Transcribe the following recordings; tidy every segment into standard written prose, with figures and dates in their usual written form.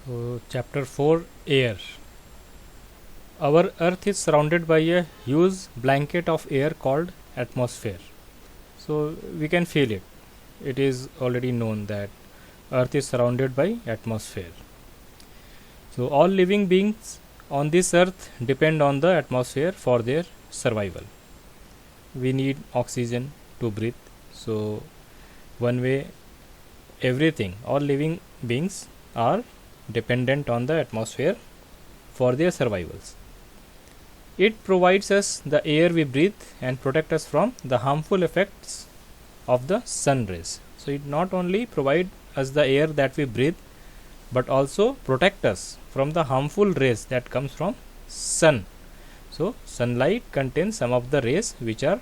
So, chapter 4, Air. Our earth is surrounded by a huge blanket of air called atmosphere. So, we can feel it. It is already known that earth is surrounded by atmosphere. So, all living beings on this earth depend on the atmosphere for their survival. We need oxygen to breathe. So, one way everything, all living beings are dependent on the atmosphere for their survivals. It provides us the air we breathe and protect us from the harmful effects of the sun rays. So it not only provide us the air that we breathe but also protect us from the harmful rays that comes from sun. So sunlight contains some of the rays which are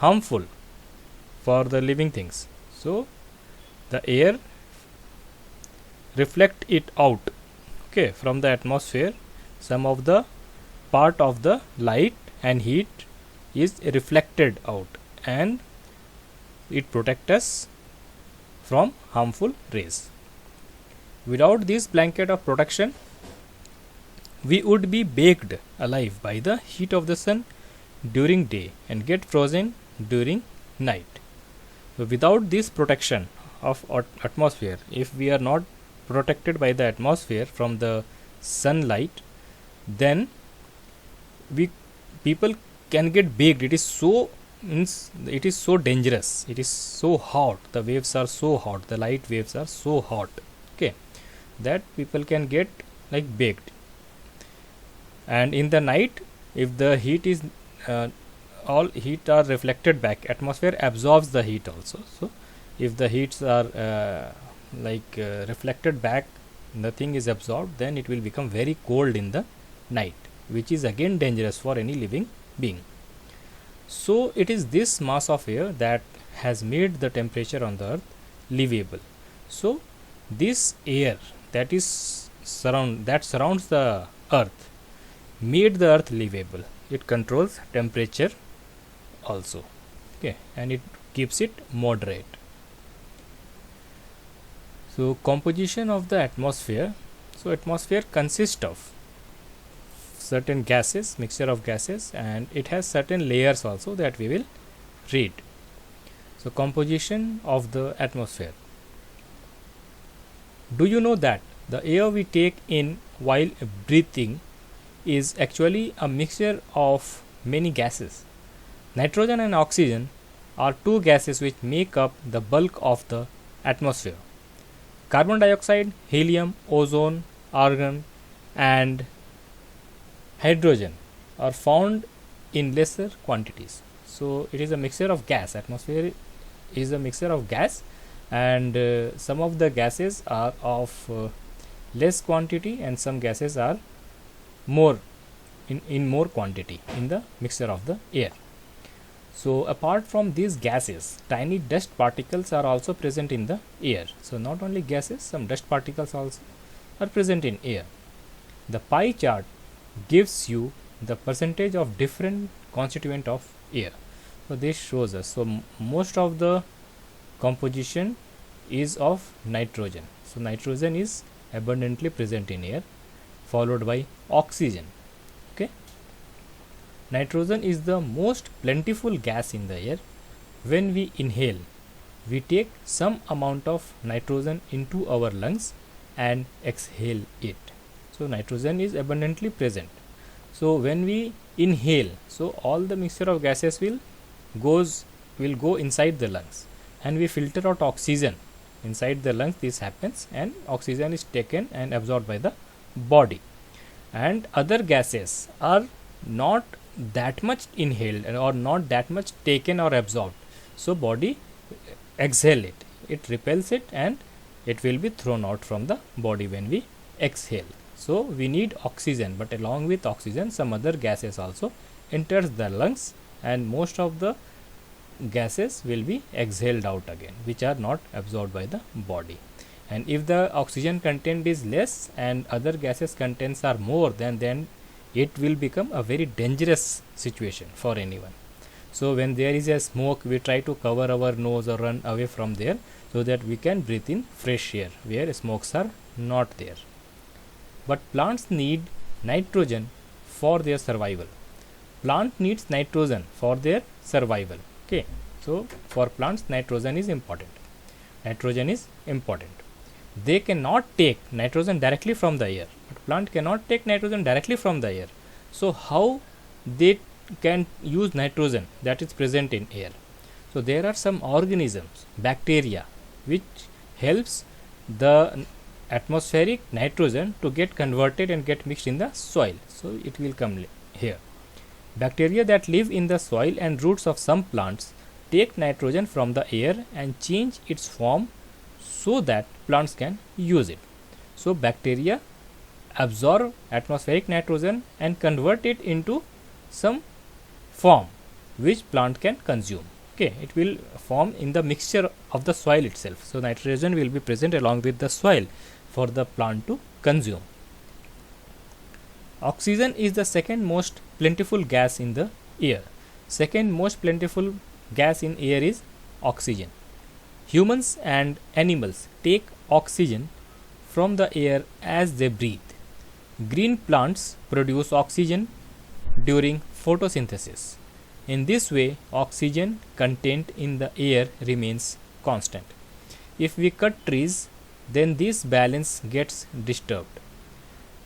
harmful for the living things. So the air reflect it out, okay, from the atmosphere. Some of the part of the light and heat is reflected out and it protects us from harmful rays. Without this blanket of protection, we would be baked alive by the heat of the sun during day and get frozen during night. So without this protection of atmosphere, if we are not protected by the atmosphere from the sunlight, then we people can get baked. It is so dangerous. It is so hot. The waves are so hot. The light waves are so hot. Okay, that people can get like baked. And in the night, if the heat is all heat are reflected back, atmosphere absorbs the heat also. So if the heats are reflected back, nothing is absorbed, then it will become very cold in the night, which is again dangerous for any living being. So it is this mass of air that has made the temperature on the earth livable. So this air that surrounds the earth made the earth livable. It controls temperature also, okay, and it keeps it moderate. So composition of the atmosphere. So atmosphere consists of certain gases, mixture of gases, and it has certain layers also that we will read. So composition of the atmosphere. Do you know that the air we take in while breathing is actually a mixture of many gases? Nitrogen and oxygen are two gases which make up the bulk of the atmosphere. Carbon dioxide, helium, ozone, argon, and hydrogen are found in lesser quantities. So it is a mixture of gas. Atmosphere is a mixture of gas, and some of the gases are of less quantity and some gases are more in more quantity in the mixture of the air. So apart from these gases, tiny dust particles are also present in the air. So not only gases, some dust particles also are present in air. The pie chart gives you the percentage of different constituent of air. So this shows us. So most of the composition is of nitrogen. So nitrogen is abundantly present in air, followed by oxygen. Okay. Nitrogen is the most plentiful gas in the air. When we inhale, we take some amount of nitrogen into our lungs and exhale it. So nitrogen is abundantly present. So when we inhale, so all the mixture of gases will go inside the lungs, and we filter out oxygen inside the lungs. This happens, and oxygen is taken and absorbed by the body, and other gases are not that much inhaled or not that much taken or absorbed. So body exhale it repels it, and it will be thrown out from the body when we exhale. So we need oxygen, but along with oxygen some other gases also enters the lungs, and most of the gases will be exhaled out again, which are not absorbed by the body. And if the oxygen content is less and other gases contents are more, then it will become a very dangerous situation for anyone. So when there is a smoke, we try to cover our nose or run away from there so that we can breathe in fresh air where smokes are not there. but plants need nitrogen for their survival. Plant needs nitrogen for their survival. Okay, so for plants nitrogen is important. Nitrogen is important. They cannot take nitrogen directly from the air, but plant cannot take nitrogen directly from the air. So how they can use nitrogen that is present in air? So there are some organisms, bacteria, which helps the atmospheric nitrogen to get converted and get mixed in the soil. So it will come here. Bacteria that live in the soil and roots of some plants take nitrogen from the air and change its form so that plants can use it. So bacteria absorb atmospheric nitrogen and convert it into some form which plant can consume. Okay, it will form in the mixture of the soil itself. So nitrogen will be present along with the soil for the plant to consume. Oxygen is the second most plentiful gas in the air. Second most plentiful gas in air is oxygen. Humans and animals take oxygen from the air as they breathe. Green plants produce oxygen during photosynthesis. In this way, oxygen content in the air remains constant. If we cut trees, then this balance gets disturbed.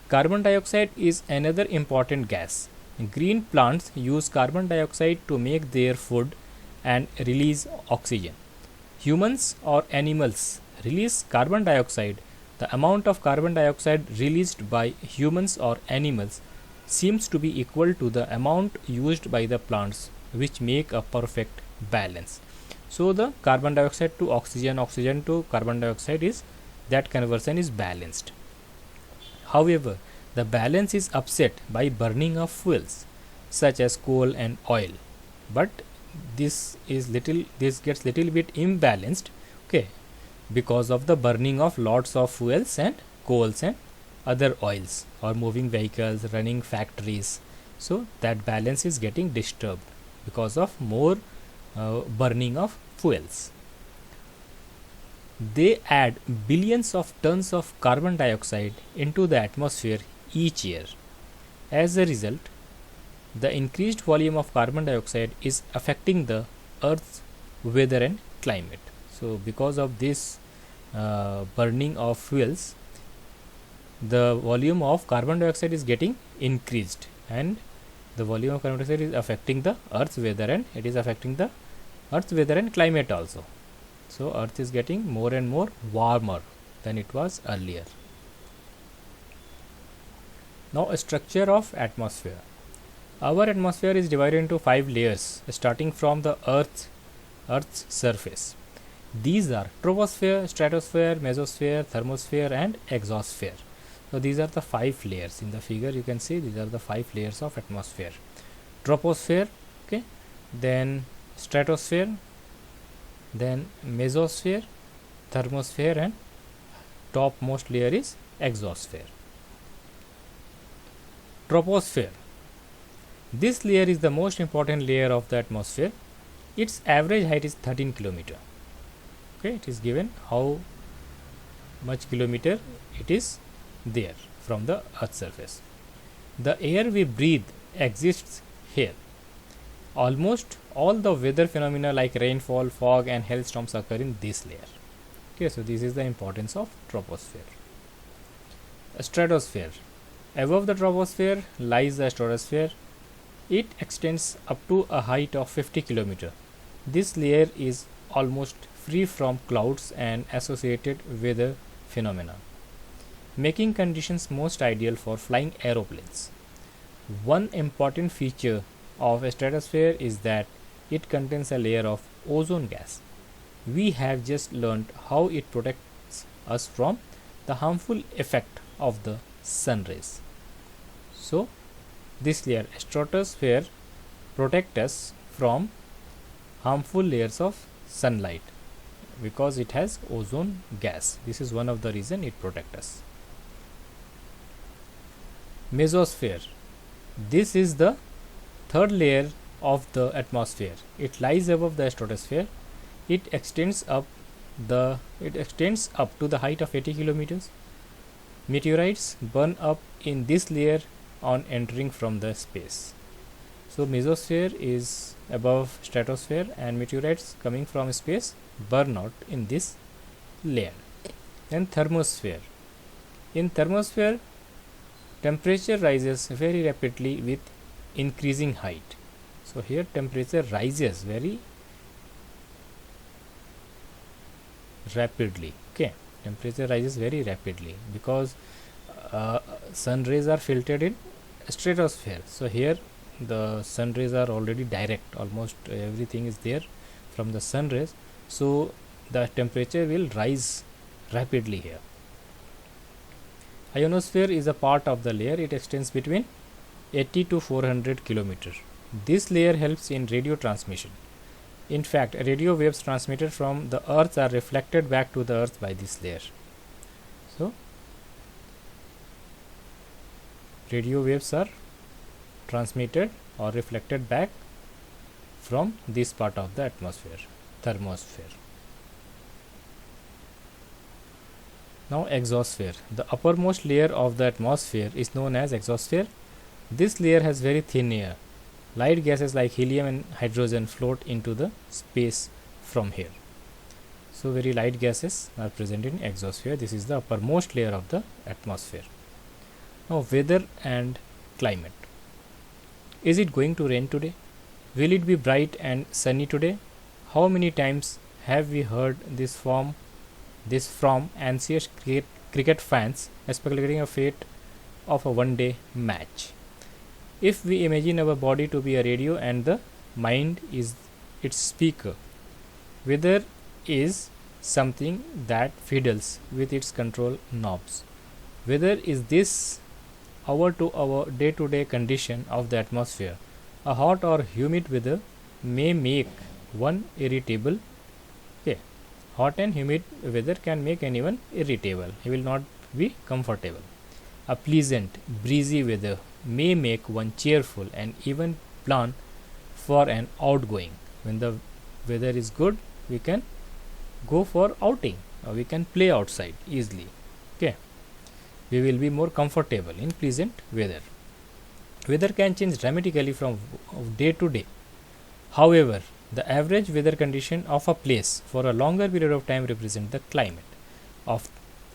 Carbon dioxide is another important gas. Green plants use carbon dioxide to make their food and release oxygen. Humans or animals release carbon dioxide. The amount of carbon dioxide released by humans or animals seems to be equal to the amount used by the plants, which make a perfect balance. So the carbon dioxide to oxygen, oxygen to carbon dioxide, is that conversion is balanced. However, the balance is upset by burning of fuels such as coal and oil, but this gets little bit imbalanced, okay, because of the burning of lots of fuels and coals and other oils, or moving vehicles, running factories. So that balance is getting disturbed because of more burning of fuels. They add billions of tons of carbon dioxide into the atmosphere each year. As a result, the increased volume of carbon dioxide is affecting the Earth's weather and climate. So because of this burning of fuels, the volume of carbon dioxide is getting increased, and the volume of carbon dioxide is affecting the Earth's weather, and it is affecting the Earth's weather and climate also. So Earth is getting more and more warmer than it was earlier. Now, a structure of atmosphere. Our atmosphere is divided into 5 layers starting from the Earth's surface. These are troposphere, stratosphere, mesosphere, thermosphere and exosphere. So these are the 5 layers. In the figure you can see these are the 5 layers of atmosphere. Troposphere, okay, then stratosphere, then mesosphere, thermosphere and topmost layer is exosphere. Troposphere. This layer is the most important layer of the atmosphere. Its average height is 13 km. Okay, it is given how much kilometer it is there from the Earth's surface. The air we breathe exists here. Almost all the weather phenomena like rainfall, fog and hailstorms occur in this layer. Okay, so this is the importance of troposphere. Stratosphere. Above the troposphere lies the stratosphere. It extends up to a height of 50 km. This layer is almost free from clouds and associated weather phenomena, making conditions most ideal for flying aeroplanes. One important feature of a stratosphere is that it contains a layer of ozone gas. We have just learned how it protects us from the harmful effect of the sun rays. So this layer, stratosphere, protect us from harmful layers of sunlight because it has ozone gas. This is one of the reason it protects us. Mesosphere. This is the third layer of the atmosphere. It lies above the stratosphere. It extends up to the height of 80 kilometers. Meteorites burn up in this layer on entering from the space. So mesosphere is above stratosphere and meteorites coming from space burn out in this layer. Then thermosphere. In thermosphere, temperature rises very rapidly with increasing height. So here temperature rises very rapidly. Okay, temperature rises very rapidly because sun rays are filtered in stratosphere. So here the sun rays are already direct, almost everything is there from the sun rays, so the temperature will rise rapidly here. Ionosphere is a part of the layer. It extends between 80 to 400 kilometers. This layer helps in radio transmission. In fact, radio waves transmitted from the earth are reflected back to the earth by this layer. So radio waves are transmitted or reflected back from this part of the atmosphere, thermosphere. Now exosphere. The uppermost layer of the atmosphere is known as exosphere. This layer has very thin air. Light gases like helium and hydrogen float into the space from here. So very light gases are present in exosphere. This is the uppermost layer of the atmosphere. Now weather and climate. Is it going to rain today? Will it be bright and sunny today? How many times have we heard this from anxious cricket fans speculating a fate of a one-day match? If we imagine our body to be a radio and the mind is its speaker, weather is something that fiddles with its control knobs. Weather is this hour to hour, day to day condition of the atmosphere. A hot or humid weather may make one irritable. Okay. Hot and humid weather can make anyone irritable. He will not be comfortable. A pleasant, breezy weather may make one cheerful and even plan for an outgoing. When the weather is good, we can go for outing or we can play outside easily. Okay. We will be more comfortable in pleasant weather. Weather can change dramatically from day to day. However, the average weather condition of a place for a longer period of time represent the climate of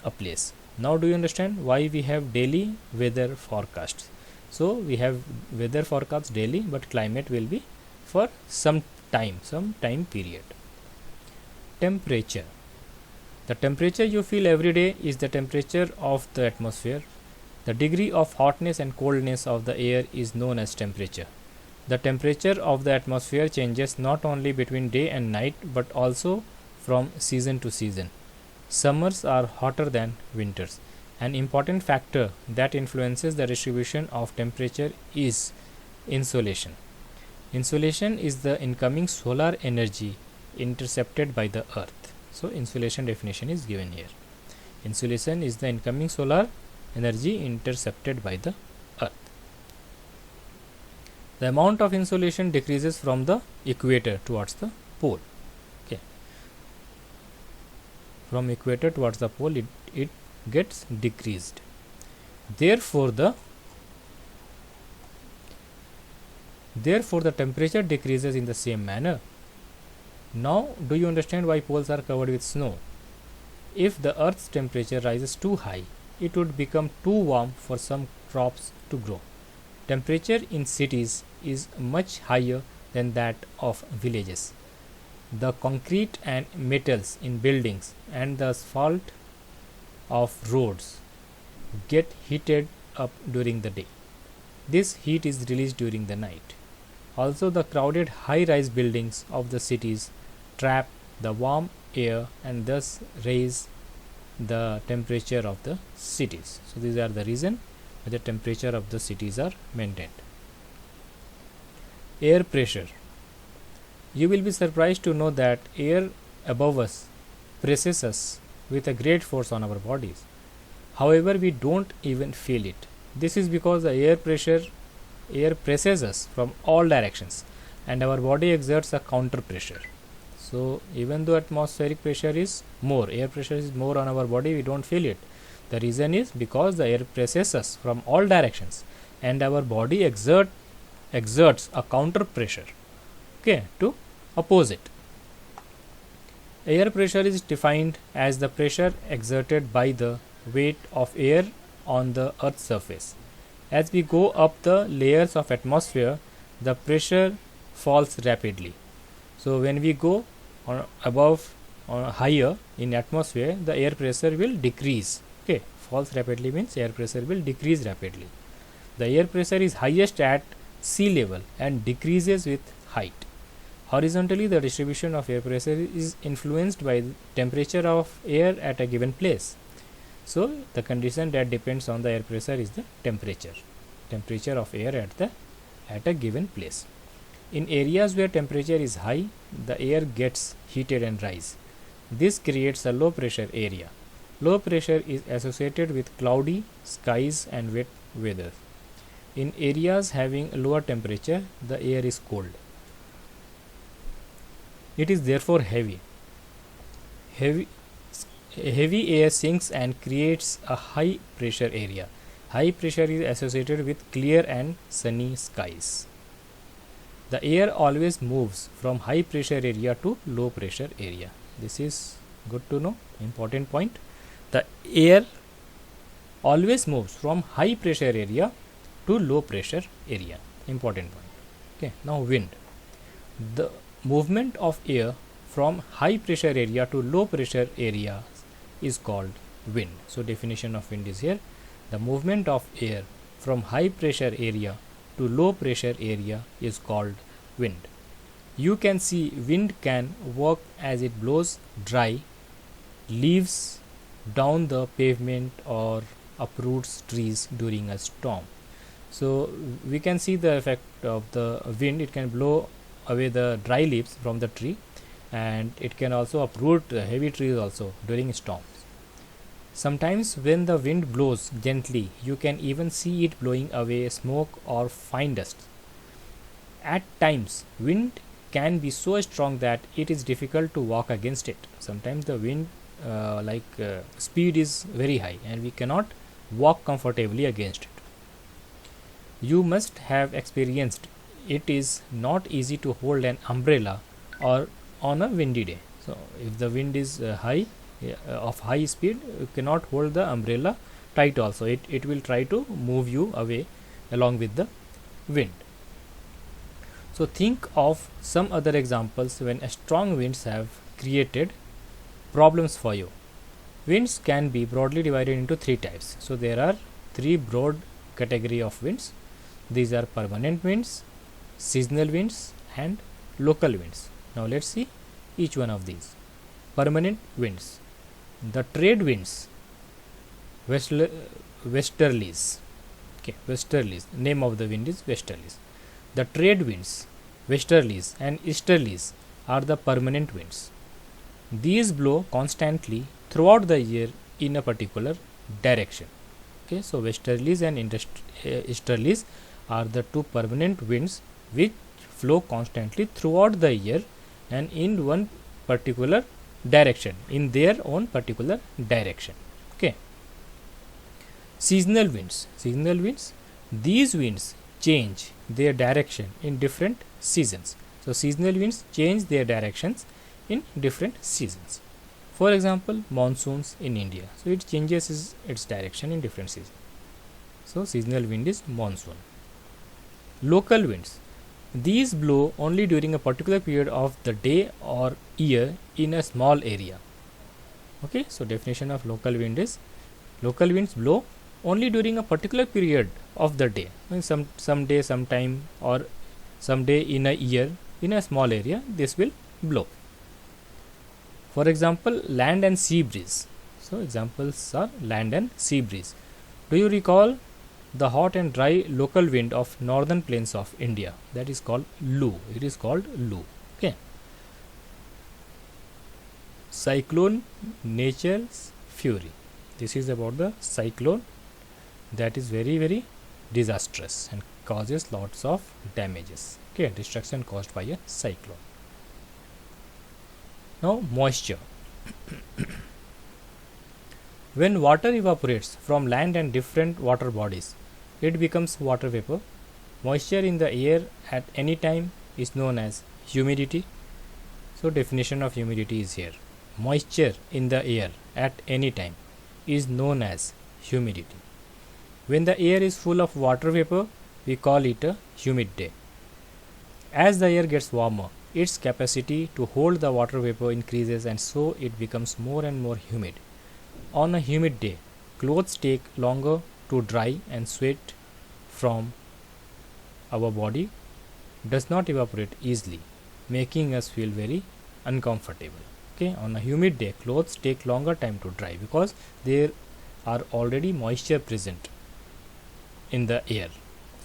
a place. Now do you understand why we have daily weather forecasts? So we have weather forecasts daily, but climate will be for some time period. Temperature. The temperature you feel every day is the temperature of the atmosphere. The degree of hotness and coldness of the air is known as temperature. The temperature of the atmosphere changes not only between day and night but also from season to season. Summers are hotter than winters. An important factor that influences the distribution of temperature is insolation. Insolation is the incoming solar energy intercepted by the earth. So insolation definition is given here. Insolation is the incoming solar energy intercepted by the earth. The amount of insolation decreases from the equator towards the pole. Okay. From equator towards the pole, it gets decreased. Therefore the temperature decreases in the same manner. Now do you understand why poles are covered with snow? If the earth's temperature rises too high, it would become too warm for some crops to grow. Temperature in cities is much higher than that of villages. The concrete and metals in buildings and the asphalt of roads get heated up during the day. This heat is released during the night. Also, the crowded high-rise buildings of the cities trap the warm air and thus raise the temperature of the cities. So these are the reason why the temperature of the cities are maintained. Air pressure. You will be surprised to know that air above us presses us with a great force on our bodies. However, we don't even feel it. This is because the air presses us from all directions and our body exerts a counter pressure. So even though atmospheric pressure is more, air pressure is more on our body, we don't feel it. The reason is because the air presses us from all directions and our body exerts a counter pressure, okay, to oppose it. Air pressure is defined as the pressure exerted by the weight of air on the earth's surface. As we go up the layers of atmosphere, the pressure falls rapidly. So when we go on above or higher in atmosphere, the air pressure will decrease. Okay, falls rapidly means air pressure will decrease rapidly. The air pressure is highest at sea level and decreases with height. Horizontally, the distribution of air pressure is influenced by the temperature of air at a given place. So the condition that depends on the air pressure is the temperature of air at a given place. In areas where temperature is high, the air gets heated and rise. This creates a low pressure area. Low pressure is associated with cloudy skies and wet weather. In areas having lower temperature, the air is cold. It is therefore heavy. Heavy air sinks and creates a high pressure area. High pressure is associated with clear and sunny skies. The air always moves from high pressure area to low pressure area. This is good to know, important point. The air always moves from high pressure area to low pressure area. Important point. Okay, now wind. The movement of air from high pressure area to low pressure area is called wind. So definition of wind is here. The movement of air from high pressure area to low pressure area is called wind. You can see wind can work as it blows dry leaves down the pavement or uproots trees during a storm. So we can see the effect of the wind. It can blow away the dry leaves from the tree, and it can also uproot heavy trees also during storms. Sometimes when the wind blows gently, you can even see it blowing away smoke or fine dust. At times, wind can be so strong that it is difficult to walk against it. Sometimes the wind speed is very high and we cannot walk comfortably against it. You must have experienced it is not easy to hold an umbrella or on a windy day. So if the wind is of high speed, you cannot hold the umbrella tight also. It will try to move you away along with the wind. So think of some other examples when strong winds have created problems for you. Winds can be broadly divided into three types. So there are three broad category of winds. These are permanent winds, seasonal winds and local winds. Now let's see each one of these. Permanent winds. The trade winds, westerlies. Okay, westerlies. Name of the wind is westerlies. The trade winds, westerlies and easterlies are the permanent winds. These blow constantly throughout the year in a particular direction. Okay, so westerlies and easterlies are the two permanent winds which flow constantly throughout the year and in one particular direction, in their own particular direction. Okay. Seasonal winds. These winds change their direction in different seasons. So seasonal winds change their directions in different seasons. For example, monsoons in India. So it changes its direction in different seasons. So seasonal wind is monsoon. Local winds. These blow only during a particular period of the day or year in a small area. Okay, so definition of local wind is local winds blow only during a particular period of the day. Some day, sometime, or some day in a year in a small area, this will blow. For example, land and sea breeze. So examples are land and sea breeze. Do you recall the hot and dry local wind of northern plains of India? That is called Loo. It is called Loo. Okay. Cyclone, nature's fury. This is about the cyclone that is very, very disastrous and causes lots of damages. Okay, destruction caused by a cyclone. Now moisture. When water evaporates from land and different water bodies, it becomes water vapor. Moisture in the air at any time is known as humidity. So definition of humidity is here. Moisture in the air at any time is known as humidity. When the air is full of water vapor, we call it a humid day. As the air gets warmer, its capacity to hold the water vapor increases, and so it becomes more and more humid. On a humid day, clothes take longer to dry, and sweat from our body does not evaporate easily, making us feel very uncomfortable. Okay, on a humid day, clothes take longer time to dry because there are already moisture present in the air.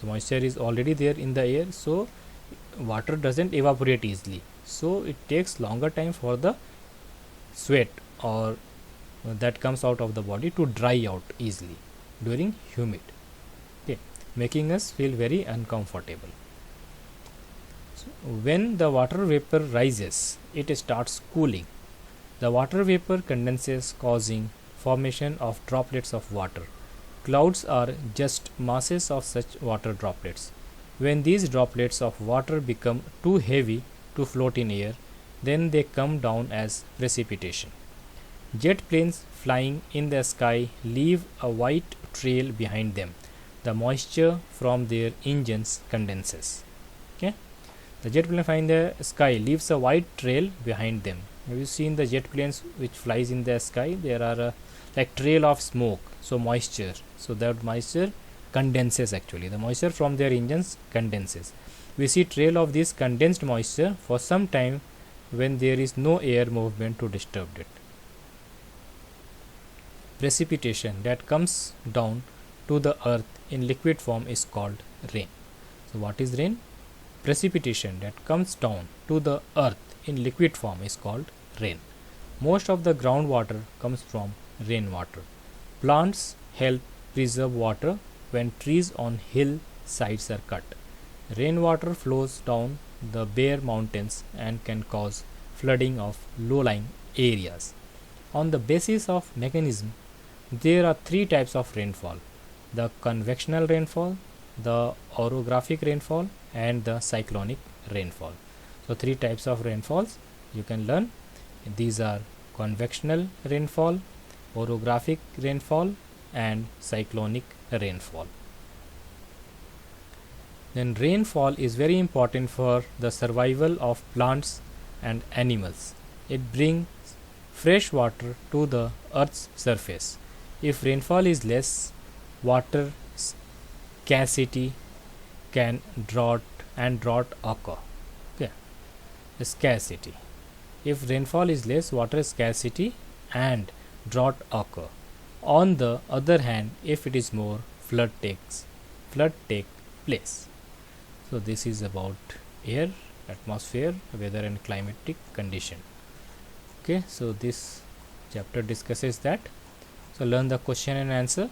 So moisture is already there in the air, so water doesn't evaporate easily, so it takes longer time for the sweat or that comes out of the body to dry out easily during humid. Okay, making us feel very uncomfortable. So when the water vapor rises, it starts cooling. The water vapor condenses, causing formation of droplets of water. Clouds are just masses of such water droplets. When these droplets of water become too heavy to float in air, then they come down as precipitation. Jet planes flying in the sky leave a white trail behind them. The moisture from their engines condenses. Okay, the jet plane flying in the sky leaves a white trail behind them. Have you seen the jet planes which flies in the sky? There are a like trail of smoke, so moisture. So that moisture condenses, actually the moisture from their engines condenses. We see trail of this condensed moisture for some time when there is no air movement to disturb it. Precipitation that comes down to the earth in liquid form is called rain. So what is rain? Precipitation that comes down to the earth in liquid form is called rain. Most of the groundwater comes from rainwater. Plants help preserve water when trees on hillsides are cut. Rainwater flows down the bare mountains and can cause flooding of low-lying areas. On the basis of mechanism, there are three types of rainfall: the convectional rainfall, the orographic rainfall, and the cyclonic rainfall. So three types of rainfalls you can learn. These are convectional rainfall, orographic rainfall, and cyclonic rainfall. Then rainfall is very important for the survival of plants and animals. It brings fresh water to the earth's surface. If rainfall is less, water scarcity can drought occur. Okay, scarcity. If rainfall is less, water scarcity and drought occur. On the other hand, if it is more, flood take place. So this is about air, atmosphere, weather and climatic condition. Okay, so this chapter discusses that. So learn the question and answer.